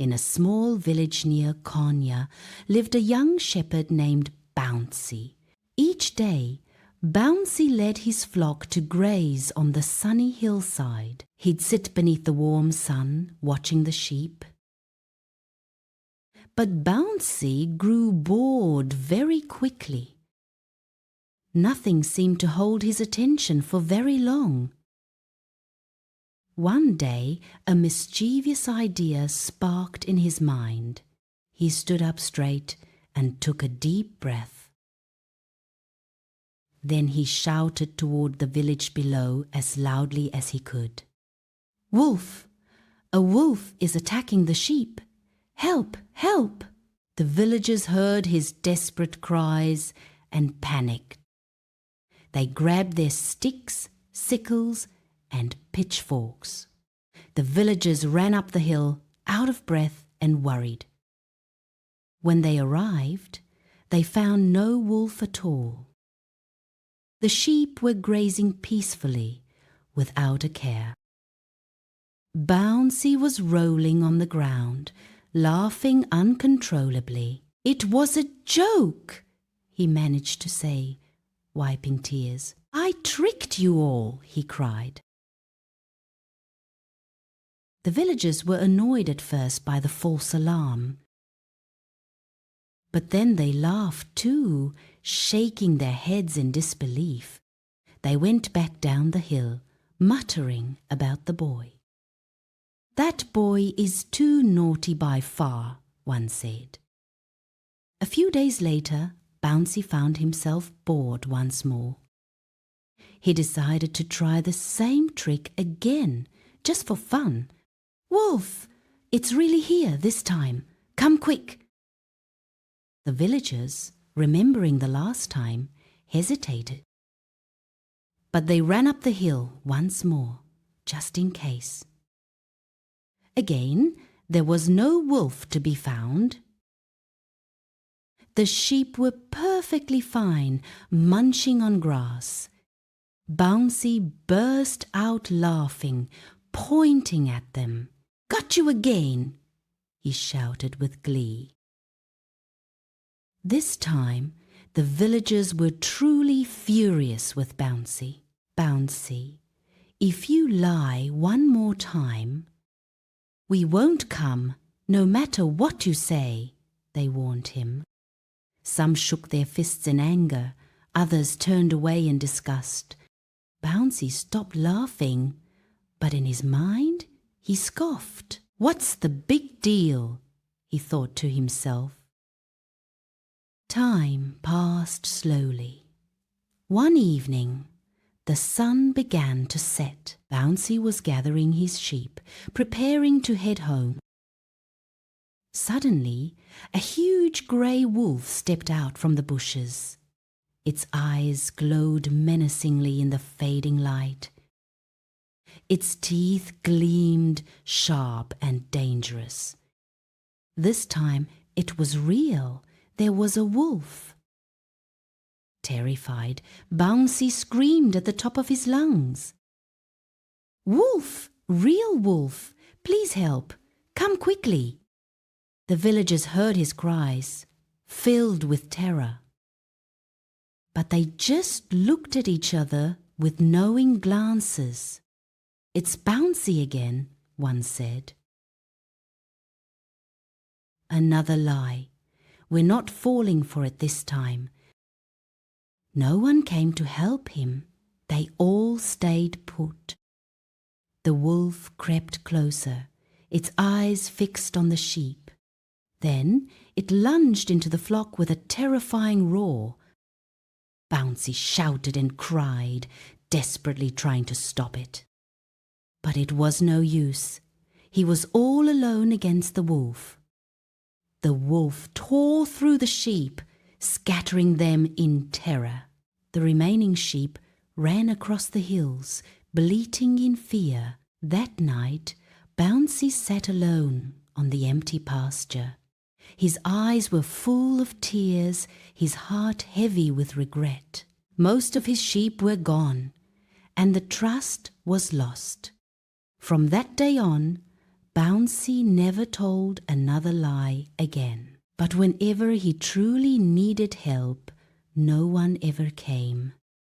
In a small village near Konya lived a young shepherd named Bouncy. Each day, Bouncy led his flock to graze on the sunny hillside. He'd sit beneath the warm sun, watching the sheep. But Bouncy grew bored very quickly. Nothing seemed to hold his attention for very long. One day, a mischievous idea sparked in his mind. He stood up straight and took a deep breath. Then he shouted toward the village below as loudly as he could. "Wolf! A wolf is attacking the sheep! Help! Help!" The villagers heard his desperate cries and panicked. They grabbed their sticks, sickles, and pitchforks. The villagers ran up the hill, out of breath and worried. When they arrived, they found no wolf at all. The sheep were grazing peacefully, without a care. Bouncy was rolling on the ground, laughing uncontrollably. "It was a joke," he managed to say, wiping tears. "I tricked you all," he cried. The villagers were annoyed at first by the false alarm. But then they laughed too, shaking their heads in disbelief. They went back down the hill, muttering about the boy. "That boy is too naughty by far," one said. A few days later, Bouncy found himself bored once more. He decided to try the same trick again, just for fun. "Wolf! It's really here this time. Come quick!" The villagers, remembering the last time, hesitated. But they ran up the hill once more, just in case. Again, there was no wolf to be found. The sheep were perfectly fine, munching on grass. Bouncy burst out laughing, pointing at them. "Got you again!" he shouted with glee. This time, the villagers were truly furious with Bouncy. "Bouncy, if you lie one more time, we won't come, no matter what you say," they warned him. Some shook their fists in anger, others turned away in disgust. Bouncy stopped laughing, but in his mind, he scoffed. "What's the big deal?" he thought to himself. Time passed slowly. One evening, the sun began to set. Bouncy was gathering his sheep, preparing to head home. Suddenly, a huge grey wolf stepped out from the bushes. Its eyes glowed menacingly in the fading light. Its teeth gleamed sharp and dangerous. This time it was real. There was a wolf. Terrified, Bouncy screamed at the top of his lungs. "Wolf! Real wolf! Please help! Come quickly!" The villagers heard his cries, filled with terror. But they just looked at each other with knowing glances. "It's Bouncy again," one said. Another lie. "We're not falling for it this time." No one came to help him. They all stayed put. The wolf crept closer, its eyes fixed on the sheep. Then it lunged into the flock with a terrifying roar. Bouncy shouted and cried, desperately trying to stop it. But it was no use. He was all alone against the wolf. The wolf tore through the sheep, scattering them in terror. The remaining sheep ran across the hills, bleating in fear. That night, Bouncy sat alone on the empty pasture. His eyes were full of tears, his heart heavy with regret. Most of his sheep were gone, and the trust was lost. From that day on, Bouncy never told another lie again. But whenever he truly needed help, no one ever came.